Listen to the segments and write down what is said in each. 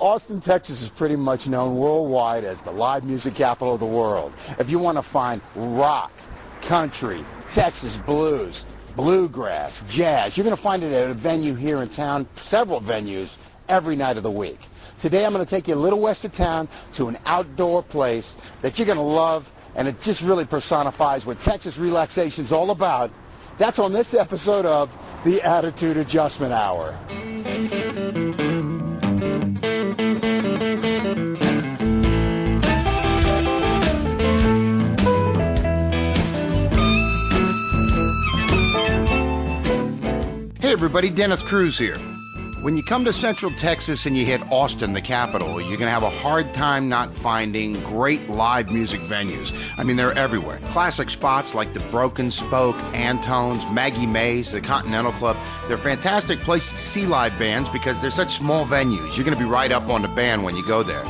Austin, Texas is pretty much known worldwide as the live music capital of the world. If you want to find rock, country, Texas blues, bluegrass, jazz, you're going to find it at a venue here in town, several venues, every night of the week. Today I'm going to take you a little west of town to an outdoor place that you're going to love, and it just really personifies what Texas relaxation is all about. That's on this episode of the Attitude Adjustment Hour. Hey everybody, Dennis Cruz here. When you come to Central Texas and you hit Austin, the capital, you're going to have a hard time not finding great live music venues. I mean, they're everywhere. Classic spots like the Broken Spoke, Antone's, Maggie Mae's, the Continental Club. They're fantastic places to see live bands because they're such small venues. You're going to be right up on the band when you go there.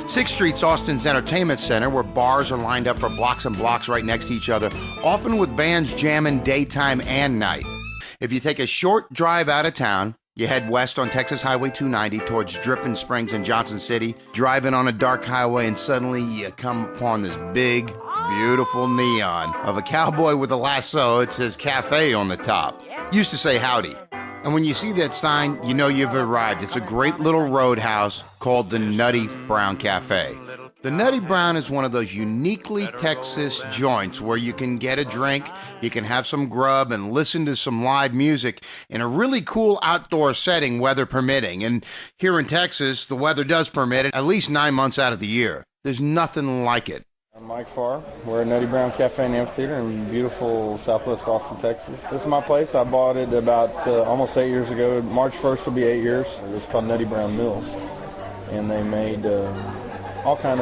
6th Street's Austin's entertainment center, where bars are lined up for blocks and blocks right next to each other, often with bands jamming daytime and night. If you take a short drive out of town, you head west on Texas Highway 290 towards Dripping Springs and Johnson City, driving on a dark highway, and suddenly you come upon this big, beautiful neon of a cowboy with a lasso. It says cafe on the top. Used to say howdy. And when you see that sign, you know you've arrived. It's a great little roadhouse called the Nutty Brown Cafe. The Nutty Brown is one of those uniquely Texas joints where you can get a drink, you can have some grub, and listen to some live music in a really cool outdoor setting, weather permitting. And here in Texas, the weather does permit it at least 9 months out of the year. There's nothing like it. I'm Mike Farr. We're at Nutty Brown Cafe and Amphitheater in beautiful southwest Austin, Texas. This is my place. I bought it about almost 8 years ago. March 1st will be 8 years. It was called Nutty Brown Mills, and they made all kind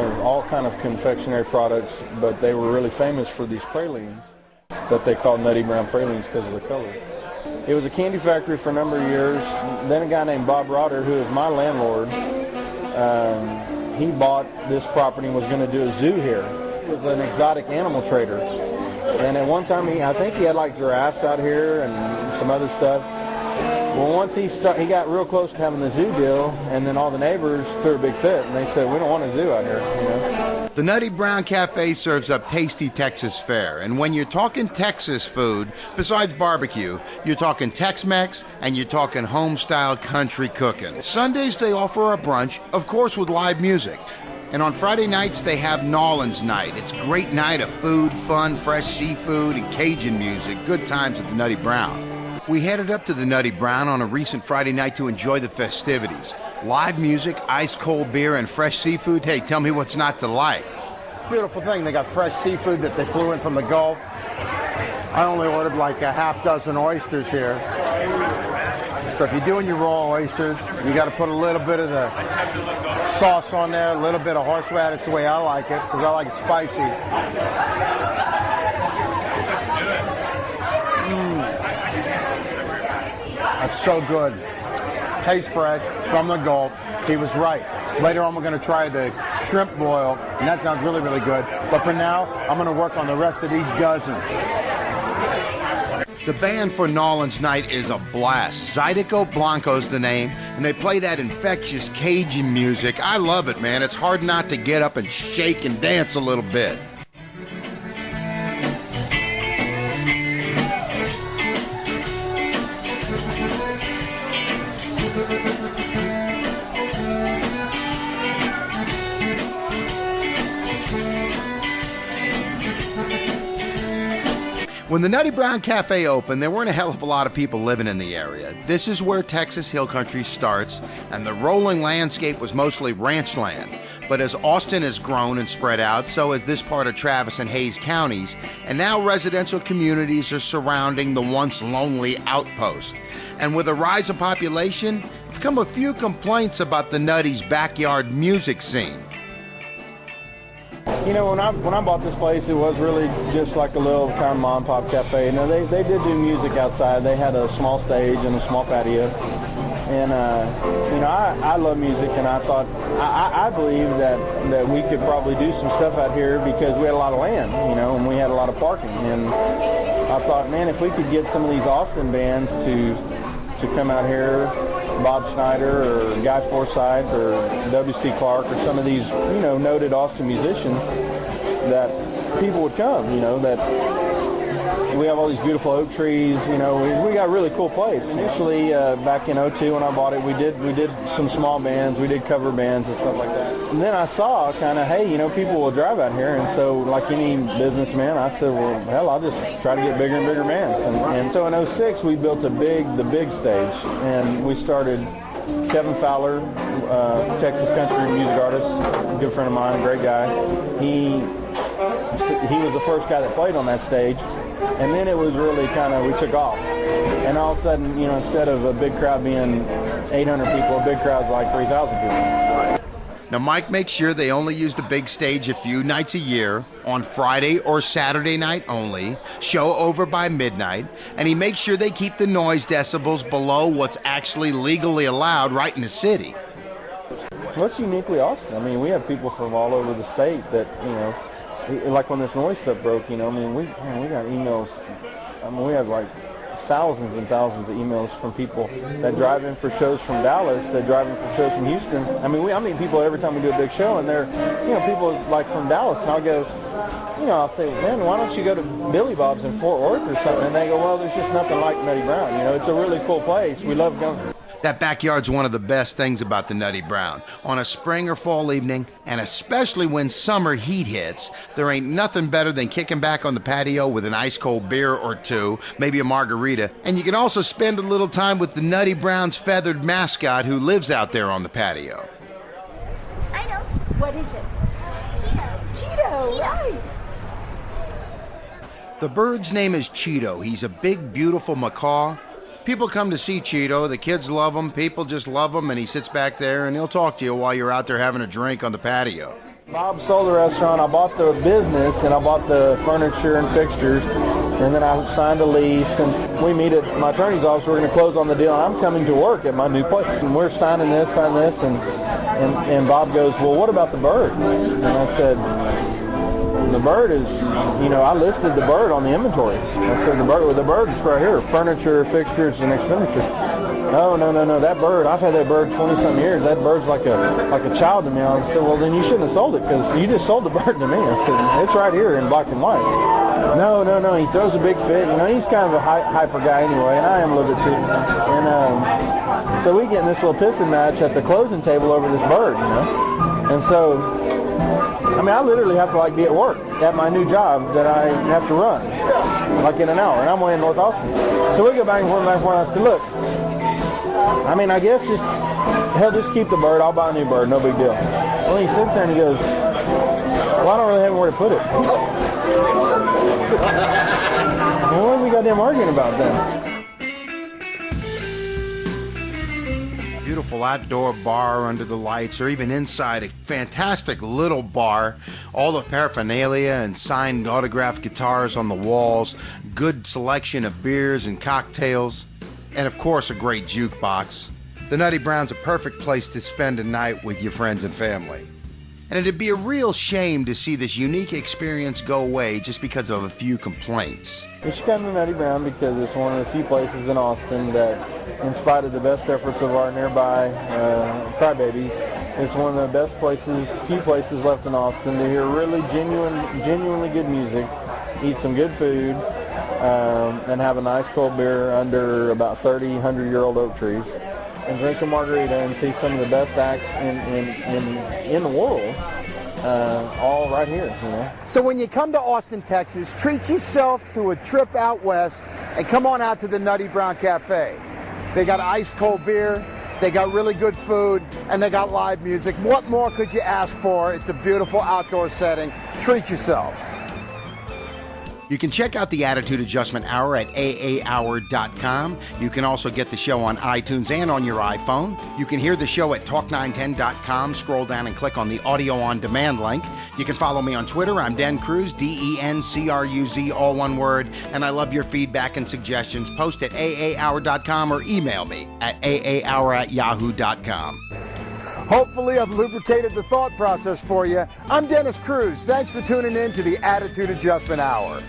of confectionery products, but they were really famous for these pralines that they called Nutty Brown pralines because of the color. It was a candy factory for a number of years. Then a guy named Bob Rotter, who is my landlord, he bought this property and was going to do a zoo here. He was an exotic animal trader, and at one time I think he had like giraffes out here and some other stuff. Well, once he got real close to having the zoo deal, and then all the neighbors threw a big fit, and they said, we don't want a zoo out here, you know. The Nutty Brown Cafe serves up tasty Texas fare, and when you're talking Texas food, besides barbecue, you're talking Tex-Mex, and you're talking home-style country cooking. Sundays, they offer a brunch, of course with live music. And on Friday nights, they have Nolans Night. It's a great night of food, fun, fresh seafood, and Cajun music. Good times at the Nutty Brown. We headed up to the Nutty Brown on a recent Friday night to enjoy the festivities. Live music, ice-cold beer, and fresh seafood. Hey, tell me what's not to like. Beautiful thing. They got fresh seafood that they flew in from the Gulf. I only ordered like a half dozen oysters here. So if you're doing your raw oysters, you got to put a little bit of the sauce on there, a little bit of horseradish, the way I like it, because I like it spicy. That's so good. Tastes fresh from the Gulf. He was right. Later on, we're going to try the shrimp boil, and that sounds really, really good. But for now, I'm going to work on the rest of these dozen. The band for Nolans Night is a blast. Zydeco Blanco's the name, and they play that infectious Cajun music. I love it, man. It's hard not to get up and shake and dance a little bit. When the Nutty Brown Cafe opened, there weren't a hell of a lot of people living in the area. This is where Texas Hill Country starts, and the rolling landscape was mostly ranch land. But as Austin has grown and spread out, so has this part of Travis and Hays counties, and now residential communities are surrounding the once lonely outpost. And with a rise in population, have come a few complaints about the Nutty's backyard music scene. You know, when I bought this place, it was really just like a little kind of mom and pop cafe. You know, they did do music outside. They had a small stage and a small patio. And, you know, I love music, and I thought, I believe that we could probably do some stuff out here because we had a lot of land, you know, and we had a lot of parking. And I thought, man, if we could get some of these Austin bands to come out here Bob Schneider or Guy Forsythe or W.C. Clark or some of these, you know, noted Austin musicians, that people would come, you know, that we have all these beautiful oak trees, you know, we got a really cool place. Initially, back in '02 when I bought it, we did some small bands, we did cover bands and stuff like that. And then I saw kind of, hey, you know, people will drive out here, and so like any businessman, I said, well, hell, I'll just try to get bigger and bigger bands. And so in '06, we built the big stage, and we started. Kevin Fowler, Texas country music artist, a good friend of mine, great guy. He was the first guy that played on that stage, and then it was really kind of, we took off. And all of a sudden, you know, instead of a big crowd being 800 people, a big crowd's like 3,000 people. Now, Mike makes sure they only use the big stage a few nights a year, on Friday or Saturday night only, show over by midnight, and he makes sure they keep the noise decibels below what's actually legally allowed right in the city. What's uniquely Austin? I mean, we have people from all over the state that, you know, like when this noise stuff broke, you know, I mean, we got emails. I mean, we have like thousands and thousands of emails from people that drive in for shows from Dallas, that drive in for shows from Houston. I mean, I meet people every time we do a big show, and they're, you know, people like from Dallas, and I'll go, you know, I'll say, man, why don't you go to Billy Bob's in Fort Worth or something? And they go, well, there's just nothing like Nutty Brown. You know, it's a really cool place. We love going. That backyard's one of the best things about the Nutty Brown. On a spring or fall evening, and especially when summer heat hits, there ain't nothing better than kicking back on the patio with an ice-cold beer or two, maybe a margarita, and you can also spend a little time with the Nutty Brown's feathered mascot who lives out there on the patio. I know. What is it? Cheeto, right. The bird's name is Cheeto. He's a big, beautiful macaw. People come to see Cheeto. The kids love him. People just love him, and he sits back there, and he'll talk to you while you're out there having a drink on the patio. Bob sold the restaurant. I bought the business, and I bought the furniture and fixtures, and then I signed a lease, and we meet at my attorney's office. We're going to close on the deal. I'm coming to work at my new place, and we're signing this, and Bob goes, well, what about the bird? And I said, the bird is, you know, I listed the bird on the inventory. I said, the bird is right here, furniture, fixtures, and expenditure. No, that bird, I've had that bird 20-some years. That bird's like a child to me. I said, well, then you shouldn't have sold it, because you just sold the bird to me. I said, it's right here in black and white. No, he throws a big fit. You know, he's kind of a hyper guy anyway, and I am a little bit too. And so we get in this little pissing match at the closing table over this bird, you know. And so, I mean, I literally have to, like, be at work at my new job that I have to run, like, in an hour, and I'm way in North Austin. So we go back and forth, and I said, look, I mean, I guess just keep the bird. I'll buy a new bird, no big deal. Well, he sits there and he goes, well, I don't really have where to put it. Well, what are we goddamn arguing about then? Beautiful outdoor bar under the lights, or even inside a fantastic little bar. All the paraphernalia and signed autographed guitars on the walls, good selection of beers and cocktails, and of course a great jukebox. The Nutty Brown's a perfect place to spend a night with your friends and family. And it'd be a real shame to see this unique experience go away just because of a few complaints. You should come to Nutty Brown because it's one of the few places in Austin that, in spite of the best efforts of our nearby crybabies, it's one of the best places, few places left in Austin to hear really genuinely good music, eat some good food, and have a nice cold beer under about 30, 100-year-old oak trees, and drink a margarita and see some of the best acts in the world, all right here, you know. So when you come to Austin, Texas, treat yourself to a trip out west and come on out to the Nutty Brown Cafe. They got ice cold beer, they got really good food, and they got live music. What more could you ask for? It's a beautiful outdoor setting. Treat yourself. You can check out the Attitude Adjustment Hour at aahour.com. You can also get the show on iTunes and on your iPhone. You can hear the show at talk910.com. Scroll down and click on the audio on demand link. You can follow me on Twitter. I'm Den Cruz, DENCRUZ, all one word. And I love your feedback and suggestions. Post at aahour.com or email me at aahour@yahoo.com. Hopefully I've lubricated the thought process for you. I'm Dennis Cruz. Thanks for tuning in to the Attitude Adjustment Hour.